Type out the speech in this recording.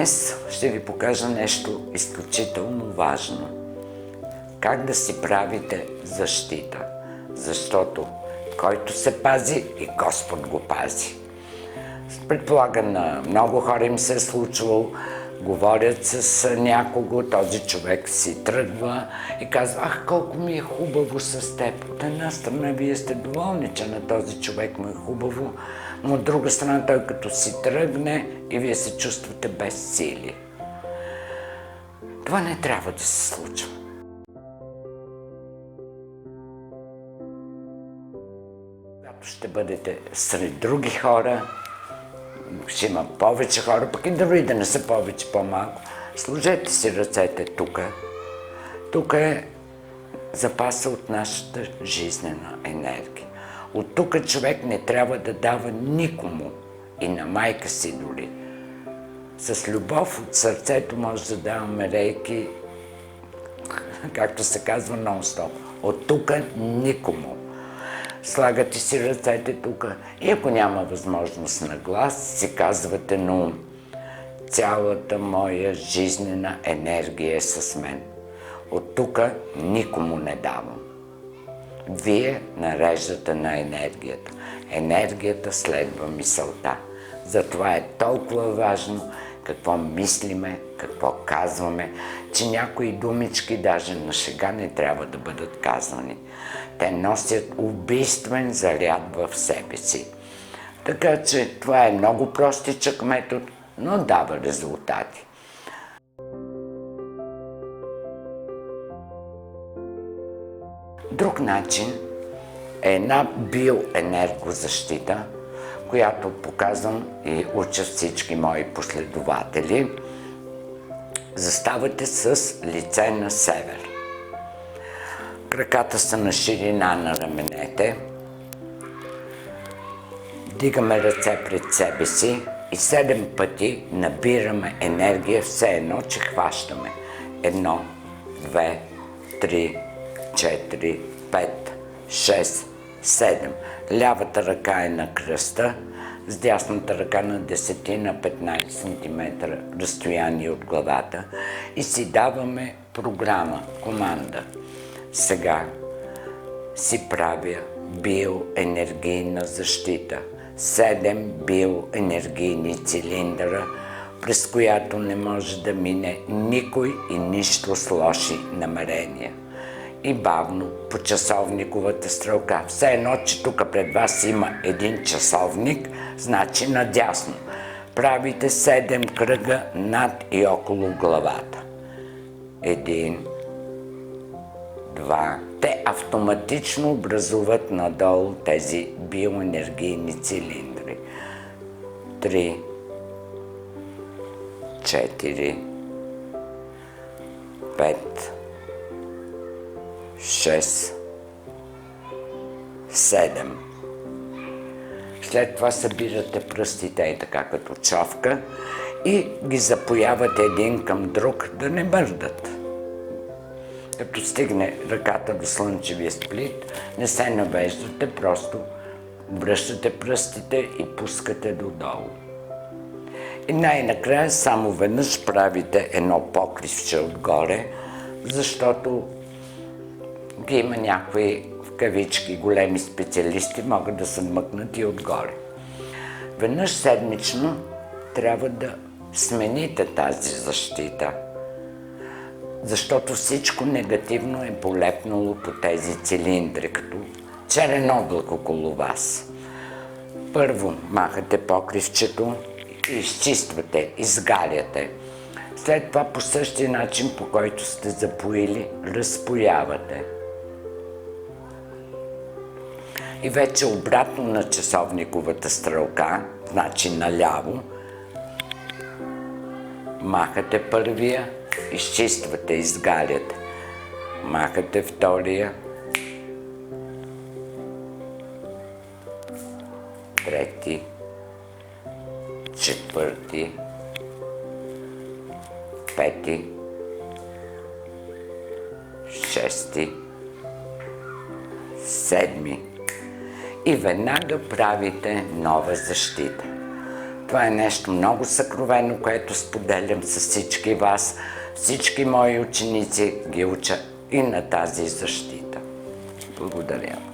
Днес ще ви покажа нещо изключително важно. Как да си правите защита. Защото който се пази, и Господ го пази. Предполагам, на много хора им се е случвало, говорят с някого, този човек си тръгва и казва: ах, колко ми е хубаво с теб. От една страна вие сте доволни, че на този човек му е хубаво, но от друга страна той като си тръгне и вие се чувствате без сили. Това не трябва да се случва. Когато ще бъдете сред други хора, ще има повече хора, пък и дори да не са повече, по-малко, сложете си ръцете тук. Тук е запаса от нашата жизнена енергия. От тук човек не трябва да дава никому, и на майка си дори. С любов от сърцето може да даваме рейки, както се казва, нон-стоп. От тук никому. Слагате си ръцете тук и ако няма възможност на глас, си казвате на ум: цялата моя жизнена енергия е с мен. От тук никому не давам. Вие нареждате на енергията. Енергията следва мисълта. Затова е толкова важно какво мислиме, какво казваме, че някои думички даже на шега не трябва да бъдат казани. Те носят убийствен заряд в себе си. Така че това е много простичък метод, но дава резултати. Друг начин е една биоенергозащита, която показвам и уча всички мои последователи. Заставате с лице на север. Краката са на ширина на раменете. Дигаме ръце пред себе си и 7 пъти набираме енергия, все едно, че хващаме. 1, 2, 3, 4, 5, 6, 7. Лявата ръка е на кръста, с дясната ръка на 10 на 15 см разстояние от главата и си даваме програма, команда. Сега си правя биоенергийна защита. 7 биоенергийни цилиндъра, през която не може да мине никой и нищо с лоши намерения. И бавно по часовниковата стрелка. Все едно, че тук пред вас има един часовник, значи надясно. Правите 7 кръга над и около главата. 1, 2. Те автоматично образуват надолу тези биоенергийни цилиндри. 3, 4, 5, 6, 7. След това събирате пръстите и така като човка и ги запоявате един към друг да не мърдат. Като стигне ръката до слънчевия сплит, не се навеждате, просто връщате пръстите и пускате додолу. И най-накрая само веднъж правите едно покривче отгоре, защото ги има някои, в кавички, големи специалисти, могат да се мъкнат и отгоре. Веднъж седмично трябва да смените тази защита, защото всичко негативно е полепнало по тези цилиндри, като черен облак около вас. Първо махате покривчето, изчиствате, изгаляте. След това по същия начин, по който сте запоили, разпоявате. И вече обратно на часовниковата стрелка, значи наляво, махате първия, изчиствате, изгаляте. Махате втория, трети, четвърти, пети, шести, седми. И веднага правите нова защита. Това е нещо много съкровено, което споделям с всички вас. Всички мои ученици ги уча и на тази защита. Благодаря.